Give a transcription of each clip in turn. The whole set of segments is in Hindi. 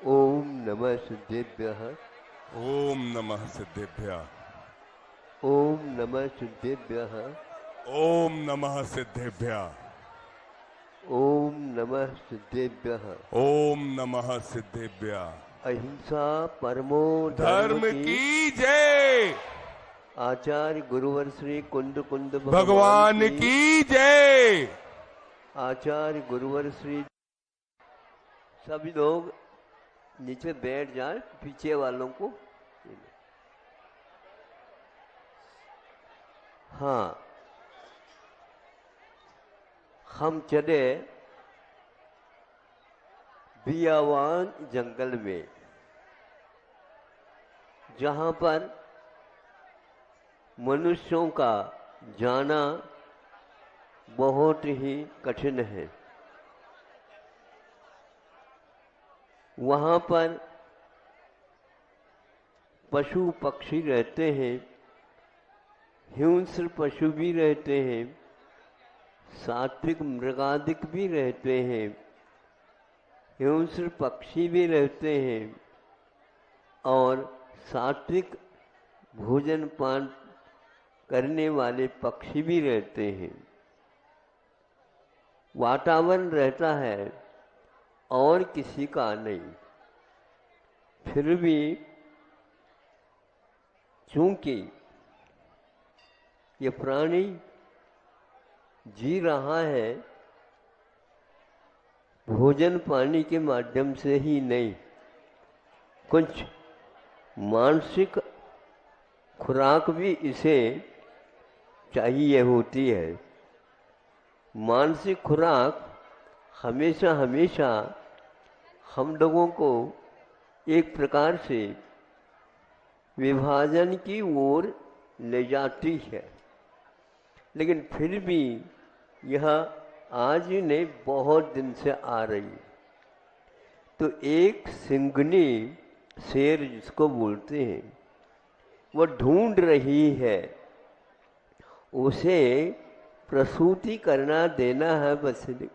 ओम नमः सिद्धेभ्यः। ओम नमः सिद्धेभ्यः। ओम नमः सिद्धेभ्यः। ओम नमः सिद्धेभ्यः। ओम नमः सिद्धेभ्यः। ओम नमः सिद्धेभ्यः। अहिंसा परमो धर्म धर्म की। की जय। आचार्य गुरुवर श्री कुंद कुंद भगवान की जय। आचार्य गुरुवर श्री। सभी लोग नीचे बैठ जाएं, पीछे वालों को। हाँ, हम चले बियावान जंगल में, जहाँ पर मनुष्यों का जाना बहुत ही कठिन है। वहाँ पर पशु पक्षी रहते हैं, हिंस्र पशु भी रहते हैं, सात्विक मृगादिक भी रहते हैं, हिंस्र पक्षी भी रहते हैं और सात्विक भोजन पान करने वाले पक्षी भी रहते हैं। वातावरण रहता है और किसी का नहीं। फिर भी चूंकि ये प्राणी जी रहा है भोजन पानी के माध्यम से ही नहीं, कुछ मानसिक खुराक भी इसे चाहिए होती है। मानसिक खुराक हमेशा हमेशा हम लोगों को एक प्रकार से विभाजन की ओर ले जाती है, लेकिन फिर भी यह आज ही नहीं, बहुत दिन से आ रही। तो एक सिंघनी शेर जिसको बोलते हैं, वो ढूंढ रही है, उसे प्रसूति करना देना है बछड़े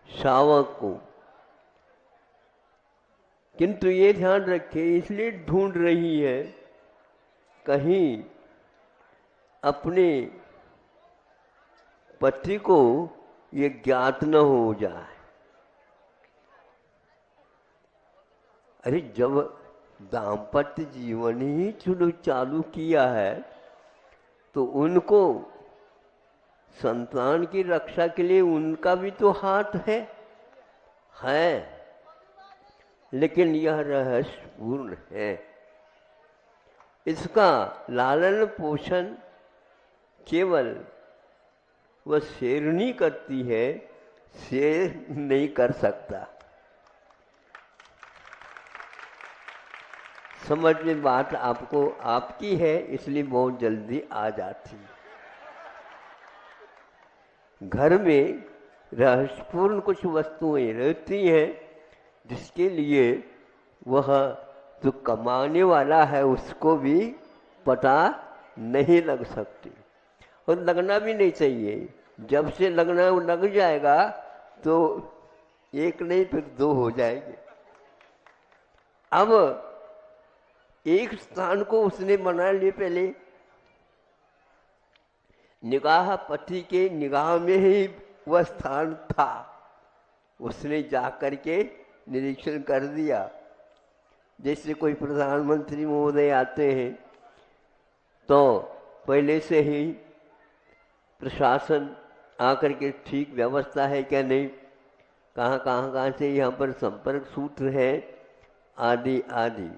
शावक को। किंतु ये ध्यान रखे, इसलिए ढूंढ रही है कहीं अपने पति को ये ज्ञात न हो जाए। अरे जब दाम्पत्य जीवन ही चालू किया है तो उनको संतान की रक्षा के लिए उनका भी तो हाथ है, लेकिन यह रहस्यपूर्ण है। इसका लालन पोषण केवल वह शेरनी करती है, शेर नहीं कर सकता। समझ में बात आपको आपकी है, इसलिए बहुत जल्दी आ जाती। घर में रहस्यपूर्ण कुछ वस्तुएं रहती हैं जिसके लिए वह जो कमाने वाला है उसको भी पता नहीं लग सकती, और लगना भी नहीं चाहिए। जब से लगना लग जाएगा तो एक नहीं फिर दो हो जाएंगे। अब एक स्थान को उसने बना लिए, पहले निगाह पति के निगाह में ही वह स्थान था, उसने जाकर के निरीक्षण कर दिया। जैसे कोई प्रधानमंत्री महोदय आते हैं तो पहले से ही प्रशासन आकर के ठीक व्यवस्था है क्या नहीं, कहाँ से यहाँ पर संपर्क सूत्र है आदि आदि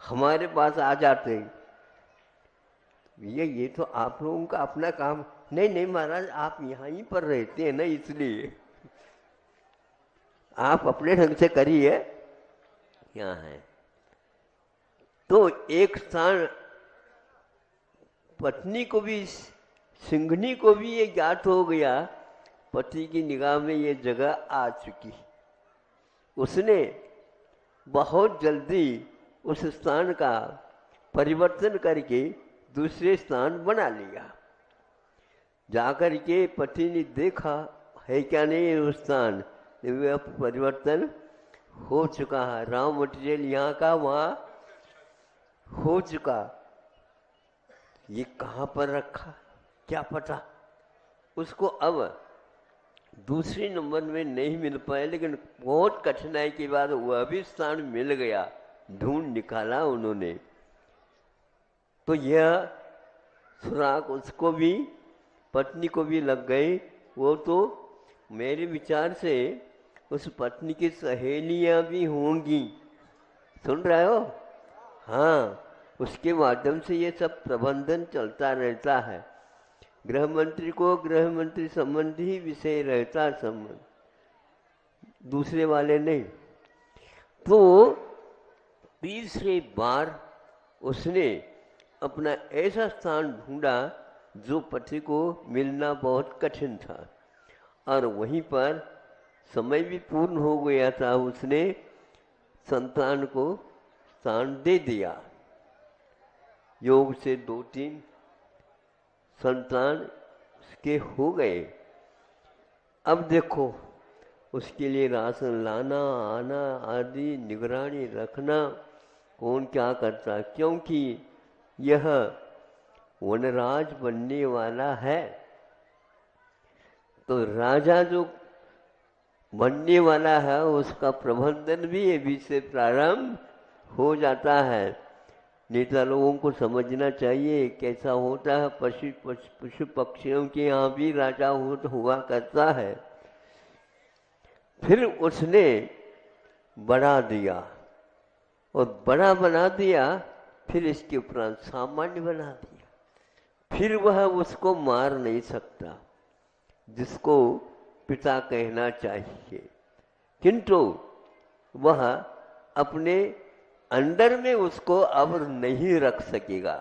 हमारे पास आ जाते हैं। ये तो आप लोगों का अपना काम नहीं। नहीं महाराज, आप यहाँ ही पर रहते हैं ना, इसलिए आप अपने ढंग से करिए, यहाँ है। तो एक स्थान पत्नी को भी, सिंघनी को भी ये ज्ञात हो गया, पति की निगाह में ये जगह आ चुकी। उसने बहुत जल्दी उस स्थान का परिवर्तन करके दूसरे स्थान बना लिया। जाकर के पति ने देखा है क्या नहीं उस स्थान, वह परिवर्तन हो चुका है। रॉ मटेरियल यहाँ का वहाँ हो चुका, ये कहाँ पर रखा क्या पता। उसको अब दूसरे नंबर में नहीं मिल पाए, लेकिन बहुत कठिनाई के बाद वह भी स्थान मिल गया, ढूंढ निकाला उन्होंने। तो यह सुराग उसको भी, पत्नी को भी लग गई। वो तो मेरे विचार से उस पत्नी की सहेलियां भी होंगी, सुन रहे हो? हाँ, उसके माध्यम से ये सब प्रबंधन चलता रहता है। गृह मंत्री को गृह मंत्री संबंधी विषय रहता, संबंध दूसरे वाले नहीं। तो तीसरी बार उसने अपना ऐसा स्थान ढूंढा जो पति को मिलना बहुत कठिन था, और वहीं पर समय भी पूर्ण हो गया था। उसने संतान को स्थान दे दिया। योग से 2-3 संतान उसके हो गए। अब देखो, उसके लिए राशन लाना आना आदि निगरानी रखना कौन क्या करता, क्योंकि यह वनराज बनने वाला है। तो राजा जो बनने वाला है उसका प्रबंधन भी अभी से प्रारंभ हो जाता है। नेता लोगों को समझना चाहिए कैसा होता है। पशु पक्षियों के यहाँ भी राजा हुआ करता है। फिर उसने बढ़ा दिया और बड़ा बना दिया, फिर इसके उपरांत सामान्य बना दिया। फिर वह उसको मार नहीं सकता, जिसको पिता कहना चाहिए, किंतु वह अपने अंडर में उसको अब नहीं रख सकेगा,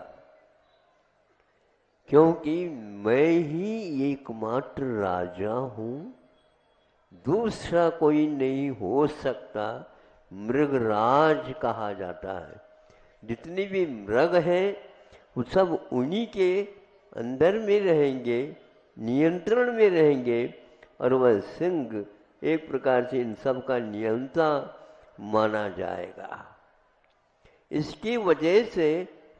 क्योंकि मैं ही एकमात्र राजा हूं, दूसरा कोई नहीं हो सकता। मृगराज कहा जाता है। जितनी भी मृग हैं वो सब उन्हीं के अंदर में रहेंगे, नियंत्रण में रहेंगे, और वह सिंह एक प्रकार से इन सब का नियंता माना जाएगा। इसकी वजह से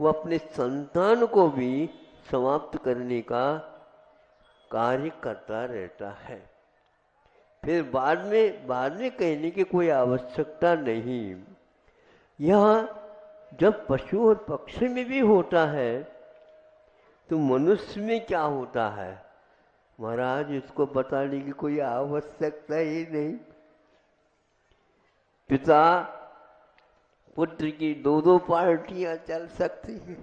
वह अपने संतान को भी समाप्त करने का कार्य करता रहता है। फिर बाद में कहने की कोई आवश्यकता नहीं। यह जब पशु और पक्षी में भी होता है तो मनुष्य में क्या होता है महाराज, इसको बताने की कोई आवश्यकता ही नहीं। पिता पुत्र की 2-2 पार्टियां चल सकती हैं,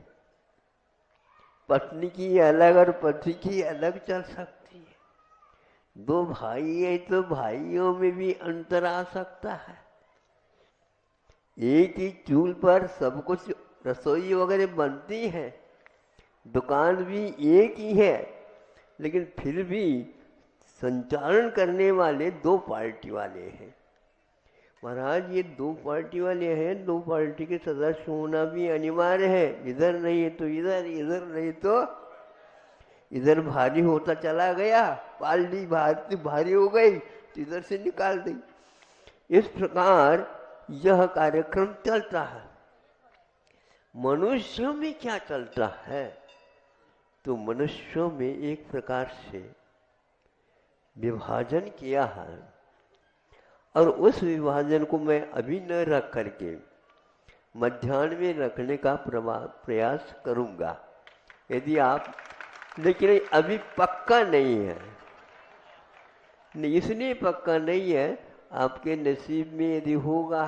पत्नी की अलग और पति की अलग चल सकती है। 2 भाई है तो भाइयों में भी अंतर आ सकता है। एक ही चूल्हे पर सब कुछ रसोई वगैरह बनती है, दुकान भी एक ही है, लेकिन फिर भी संचालन करने वाले 2 पार्टी वाले हैं। महाराज ये 2 पार्टी वाले हैं, 2 पार्टी के सदस्य होना भी अनिवार्य है। इधर नहीं है तो इधर, इधर नहीं तो इधर। भारी होता चला गया, पार्टी भारी हो गई तो इधर से निकाल दी। इस प्रकार यह कार्यक्रम चलता है। मनुष्यों में क्या चलता है, तो मनुष्यों में एक प्रकार से विभाजन किया है, और उस विभाजन को मैं अभी न रख करके मध्याह्न में रखने का प्रयास करूंगा, यदि आप, लेकिन अभी पक्का नहीं है। इसलिए पक्का नहीं है, आपके नसीब में यदि होगा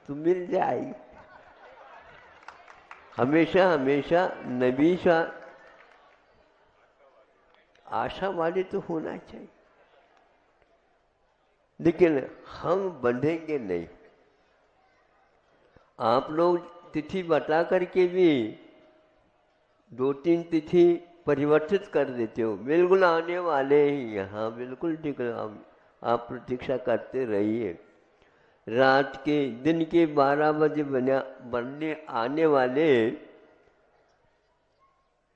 तो मिल जाएगी। हमेशा हमेशा नबीशा आशावादी तो होना चाहिए, लेकिन हम बंधेंगे नहीं। आप लोग तिथि बता करके भी 2-3 तिथि परिवर्तित कर देते हो। बिल्कुल आने वाले ही यहाँ, बिल्कुल ठीक। आप प्रतीक्षा करते रहिए। रात के दिन के 12 बजे बनने आने वाले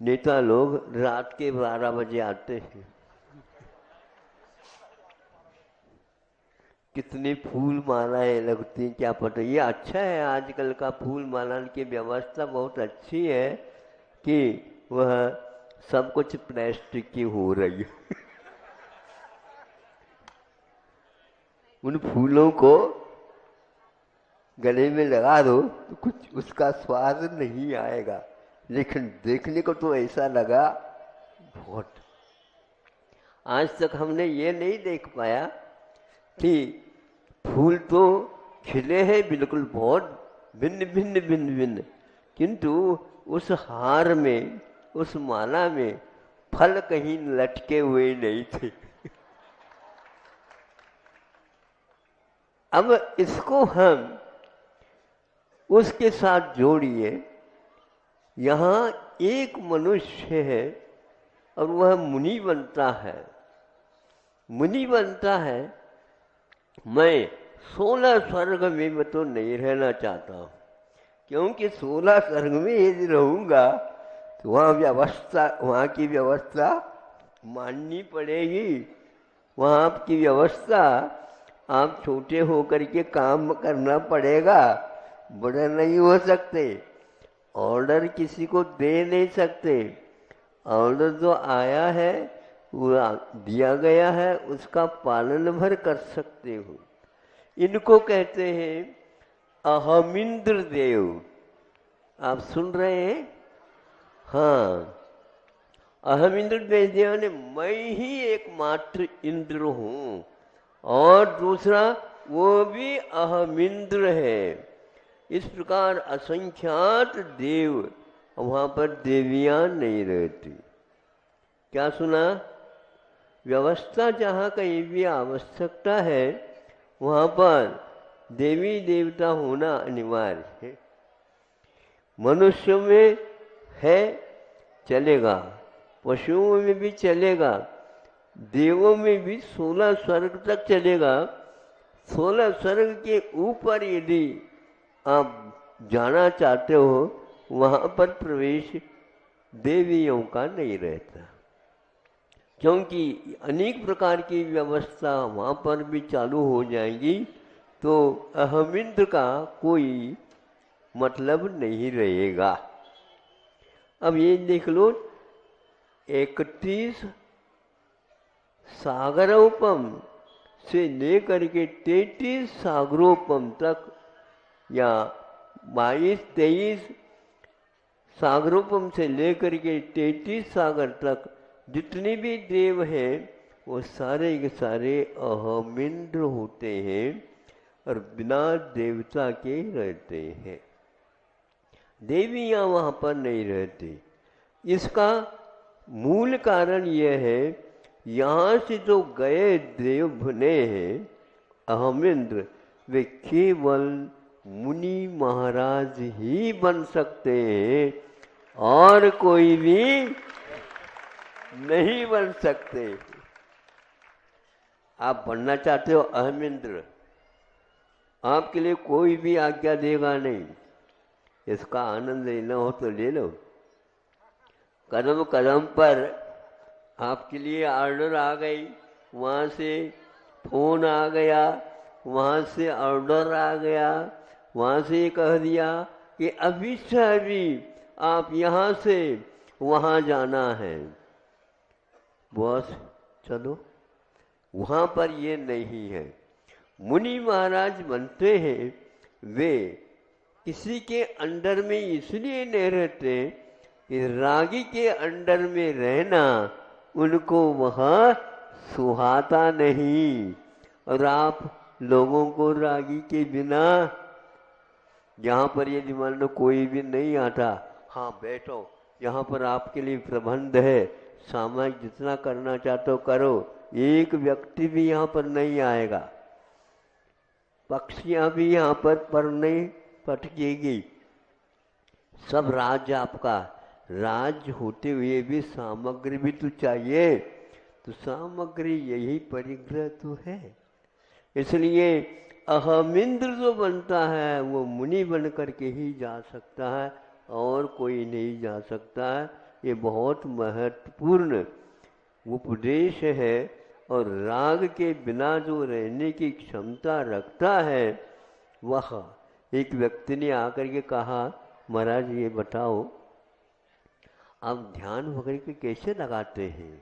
नेता लोग रात के 12 बजे आते हैं, कितनी फूल मालाएं लगती हैं क्या पता। ये अच्छा है, आजकल का फूल माला की व्यवस्था बहुत अच्छी है कि वह सब कुछ प्लास्टिक की हो रही है। उन फूलों को गले में लगा दो तो कुछ उसका स्वाद नहीं आएगा, लेकिन देखने को तो ऐसा लगा बहुत। आज तक हमने ये नहीं देख पाया कि फूल तो खिले हैं बिल्कुल बहुत भिन्न भिन्न भिन्न भिन्न, किंतु उस हार में, उस माला में फल कहीं लटके हुए नहीं थे। अब इसको हम उसके साथ जोड़िए। यहाँ एक मनुष्य है और वह मुनि बनता है। मुनि बनता है, मैं 16 स्वर्ग में तो नहीं रहना चाहता हूँ, क्योंकि 16 स्वर्ग में यदि रहूँगा तो वहाँ की व्यवस्था माननी पड़ेगी। वहाँ की व्यवस्था आप छोटे होकर के काम करना पड़ेगा, बड़े नहीं हो सकते, ऑर्डर किसी को दे नहीं सकते। ऑर्डर जो आया है, वो दिया गया है, उसका पालन भर कर सकते हो। इनको कहते हैं अहमिंद्र देव। आप सुन रहे हैं? हाँ, अहमिंद्र देव ने मैं ही एकमात्र इंद्र हूँ, और दूसरा वो भी अहमिंद्र है। इस प्रकार असंख्यात देव, वहाँ पर देवियाँ नहीं रहती। क्या सुना? व्यवस्था जहाँ कहीं भी आवश्यकता है वहाँ पर देवी देवता होना अनिवार्य है। मनुष्यों में है चलेगा, पशुओं में भी चलेगा, देवों में भी 16 स्वर्ग तक चलेगा। 16 स्वर्ग के ऊपर यदि आप जाना चाहते हो, वहाँ पर प्रवेश देवियों का नहीं रहता, क्योंकि अनेक प्रकार की व्यवस्था वहाँ पर भी चालू हो जाएंगी, तो अहमिंद्र का कोई मतलब नहीं रहेगा। अब ये देख लो, 31 सागरोपम से लेकर के 33 सागरोपम तक, या 22-23 सागरोपम से लेकर के 33 सागर तक जितने भी देव हैं वो सारे के सारे अहमिंद्र होते हैं और बिना देवता के रहते हैं। देवियाँ वहाँ पर नहीं रहती। इसका मूल कारण यह है, यहाँ से जो गए देव बने हैं अहमिंद्र, वे केवल मुनि महाराज ही बन सकते हैं और कोई भी नहीं बन सकते। आप बनना चाहते हो अहमिंद्र, आपके लिए कोई भी आज्ञा देगा नहीं। इसका आनंद लेना हो तो ले लो। कदम कदम पर आपके लिए ऑर्डर आ गई, वहाँ से फोन आ गया, वहाँ से ऑर्डर आ गया, वहाँ से कह दिया कि अभी से अभी आप यहाँ से वहाँ जाना है, बस चलो। वहाँ पर ये नहीं है। मुनि महाराज बनते हैं, वे किसी के अंडर में इसलिए नहीं रहते कि रागी के अंडर में रहना उनको वहाँ सुहाता नहीं। और आप लोगों को रागी के बिना, यहाँ पर यदि मान लो कोई भी नहीं आता, हाँ बैठो, यहाँ पर आपके लिए प्रबंध है, सामाजिक जितना करना चाहते हो करो, एक व्यक्ति भी यहाँ पर नहीं आएगा, पक्षियाँ भी यहाँ पर नहीं पटकेगी। सब राज्य आपका, राज्य होते हुए भी सामग्री भी तो चाहिए, तो सामग्री यही परिग्रह तो है। इसलिए अहमिंद्र जो बनता है वो मुनि बन करके ही जा सकता है, और कोई नहीं जा सकता है। ये बहुत महत्वपूर्ण उपदेश है और राग के बिना जो रहने की क्षमता रखता है, वह एक व्यक्ति ने आकर के कहा, महाराज ये बताओ आप ध्यान वगैरह के कैसे लगाते हैं,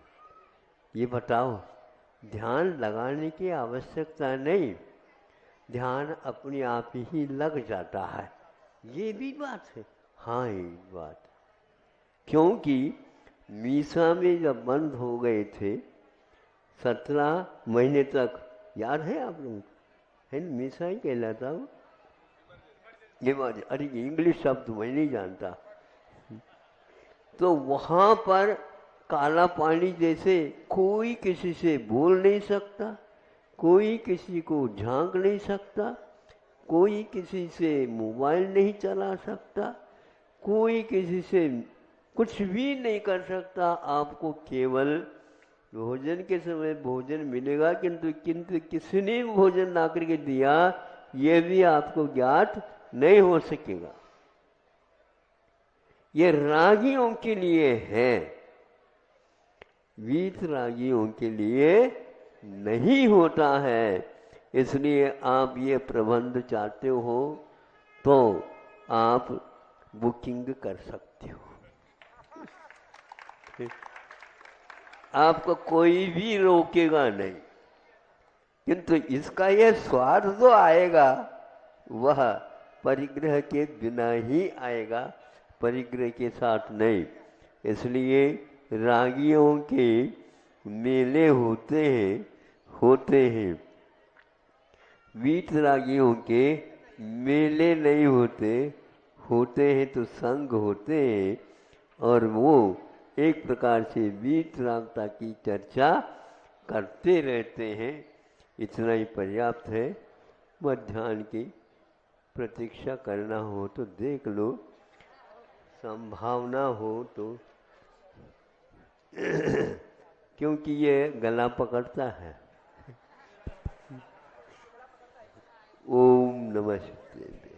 ये बताओ। ध्यान लगाने की आवश्यकता नहीं, ध्यान अपने आप ही लग जाता है। ये भी बात है। हाँ ये बात, क्योंकि मीसा में जब बंद हो गए थे 17 महीने तक, याद है आप लोग, है ना, मीसा ही कहलाता वो, ये बात। अरे इंग्लिश शब्द मैं नहीं जानता। तो वहाँ पर काला पानी जैसे, कोई किसी से बोल नहीं सकता, कोई किसी को झांक नहीं सकता, कोई किसी से मोबाइल नहीं चला सकता, कोई किसी से कुछ भी नहीं कर सकता। आपको केवल भोजन के समय भोजन मिलेगा, किंतु किंतु किसने भोजन ला करके दिया ये भी आपको ज्ञात नहीं हो सकेगा। ये रागियों के लिए है, वीत रागियों के लिए नहीं होता है। इसलिए आप ये प्रबंध चाहते हो तो आप बुकिंग कर सकते हो, आपको कोई भी रोकेगा नहीं। किंतु इसका यह स्वाद जो आएगा वह परिग्रह के बिना ही आएगा, परिग्रह के साथ नहीं। इसलिए रागियों के मेले होते हैं, वीत रागियों के मेले नहीं होते हैं तो संग होते हैं, और वो एक प्रकार से वीत रागता की चर्चा करते रहते हैं। इतना ही पर्याप्त है। मध्याह्न की प्रतीक्षा करना हो तो देख लो, संभावना हो तो क्योंकि ये गला पकड़ता है। ओम नमः शिवाय।